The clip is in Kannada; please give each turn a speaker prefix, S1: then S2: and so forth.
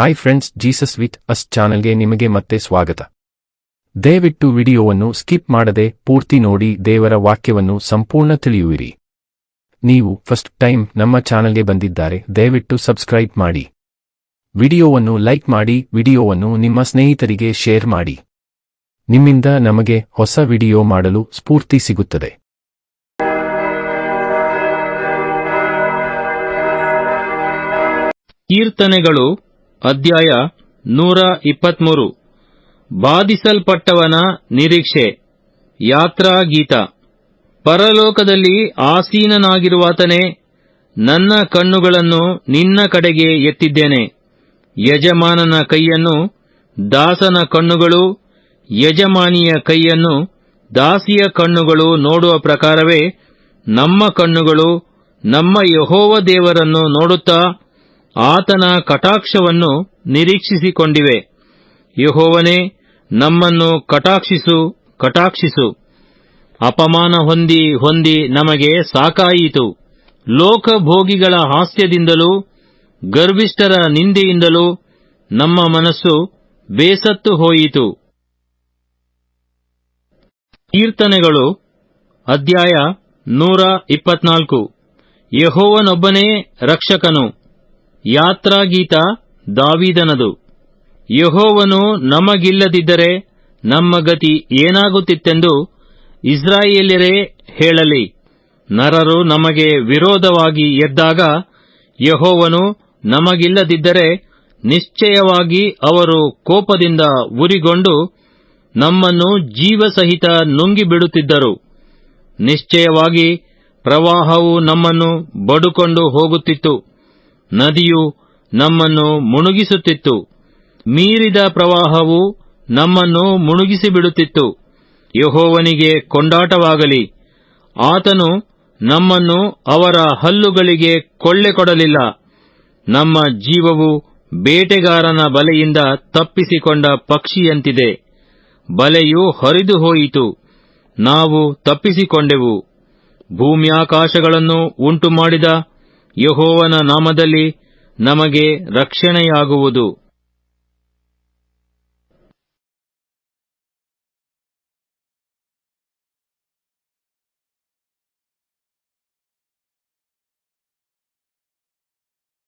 S1: Hi friends, Jesus with us ಚಾನೆಲ್ಗೆ ನಿಮಗೆ ಮತ್ತೆ ಸ್ವಾಗತ. ದಯವಿಟ್ಟು ವಿಡಿಯೋವನ್ನು ಸ್ಕಿಪ್ ಮಾಡದೆ ಪೂರ್ತಿ ನೋಡಿ ದೇವರ ವಾಕ್ಯವನ್ನು ಸಂಪೂರ್ಣ ತಿಳಿಯುವಿರಿ. ನೀವು ಫಸ್ಟ್ ಟೈಮ್ ನಮ್ಮ ಚಾನೆಲ್ಗೆ ಬಂದಿದ್ದಾರೆ, ದಯವಿಟ್ಟು ಸಬ್ಸ್ಕ್ರೈಬ್ ಮಾಡಿ. ವಿಡಿಯೋವನ್ನು ಲೈಕ್ ಮಾಡಿ, ವಿಡಿಯೋವನ್ನು ನಿಮ್ಮ ಸ್ನೇಹಿತರಿಗೆ ಶೇರ್ ಮಾಡಿ. ನಿಮ್ಮಿಂದ ನಮಗೆ ಹೊಸ ವಿಡಿಯೋ ಮಾಡಲು ಸ್ಫೂರ್ತಿ ಸಿಗುತ್ತದೆ.
S2: ಕೀರ್ತನೆಗಳು ಅಧ್ಯಾಯ 123. ಬಾಧಿಸಲ್ಪಟ್ಟವನ ನಿರೀಕ್ಷೆ. ಯಾತ್ರಾಗೀತ. ಪರಲೋಕದಲ್ಲಿ ಆಸೀನನಾಗಿರುವಾತನೇ, ನನ್ನ ಕಣ್ಣುಗಳನ್ನು ನಿನ್ನ ಕಡೆಗೆ ಎತ್ತಿದ್ದೇನೆ. ಯಜಮಾನನ ಕೈಯನ್ನು ದಾಸನ ಕಣ್ಣುಗಳು, ಯಜಮಾನಿಯ ಕೈಯನ್ನು ದಾಸಿಯ ಕಣ್ಣುಗಳು ನೋಡುವ ಪ್ರಕಾರವೇ ನಮ್ಮ ಕಣ್ಣುಗಳು ನಮ್ಮ ಯೆಹೋವ ದೇವರನ್ನು ನೋಡುತ್ತಾ ಆತನ ಕಟಾಕ್ಷವನ್ನು ನಿರೀಕ್ಷಿಸಿಕೊಂಡಿವೆ. ಯೆಹೋವನೇ, ನಮ್ಮನ್ನು ಕಟಾಕ್ಷಿಸು, ಕಟಾಕ್ಷಿಸು. ಅಪಮಾನ ಹೊಂದಿ ಹೊಂದಿ ನಮಗೆ ಸಾಕಾಯಿತು. ಲೋಕಭೋಗಿಗಳ ಹಾಸ್ಯದಿಂದಲೂ ಗರ್ವಿಷ್ಠರ ನಿಂದೆಯಿಂದಲೂ ನಮ್ಮ ಮನಸ್ಸು ಬೇಸತ್ತು ಹೋಯಿತು. ಕೀರ್ತನೆಗಳು ಅಧ್ಯಾಯ 124. ಯೆಹೋವನೊಬ್ಬನೇ ರಕ್ಷಕನು. ಯಾತ್ರಾಗೀತ ದಾವೀದನದು. ಯೆಹೋವನು ನಮಗಿಲ್ಲದಿದ್ದರೆ ನಮ್ಮ ಗತಿ ಏನಾಗುತ್ತಿತ್ತೆಂದು ಇಸ್ರಾಯೇಲ್ಯರೇ ಹೇಳಲಿ. ನರರು ನಮಗೆ ವಿರೋಧವಾಗಿ ಎದ್ದಾಗ ಯೆಹೋವನು ನಮಗಿಲ್ಲದಿದ್ದರೆ ನಿಶ್ಚಯವಾಗಿ ಅವರು ಕೋಪದಿಂದ ಉರಿಗೊಂಡು ನಮ್ಮನ್ನು ಜೀವಸಹಿತ ನುಂಗಿಬಿಡುತ್ತಿದ್ದರು. ನಿಶ್ಚಯವಾಗಿ ಪ್ರವಾಹವು ನಮ್ಮನ್ನು ಬಡುಕೊಂಡು ಹೋಗುತ್ತಿತ್ತು, ನದಿಯು ನಮ್ಮನ್ನು ಮುಳುಗಿಸುತ್ತಿತ್ತು. ಮೀರಿದ ಪ್ರವಾಹವು ನಮ್ಮನ್ನು ಮುಳುಗಿಸಿಬಿಡುತ್ತಿತ್ತು. ಯೆಹೋವನಿಗೆ ಕೊಂಡಾಟವಾಗಲಿ. ಆತನು ನಮ್ಮನ್ನು ಅವರ ಹಲ್ಲುಗಳಿಗೆ ಕೊಳ್ಳೆ ಕೊಡಲಿಲ್ಲ. ನಮ್ಮ ಜೀವವು ಬೇಟೆಗಾರನ ಬಲೆಯಿಂದ ತಪ್ಪಿಸಿಕೊಂಡ ಪಕ್ಷಿಯಂತಿದೆ. ಬಲೆಯು ಹರಿದು ಹೋಯಿತು, ನಾವು ತಪ್ಪಿಸಿಕೊಂಡೆವು. ಭೂಮ್ಯಾಕಾಶಗಳನ್ನು ಉಂಟುಮಾಡಿದ ಯೆಹೋವನ ನಾಮದಲ್ಲಿ ನಮಗೆ ರಕ್ಷಣೆಯಾಗುವುದು.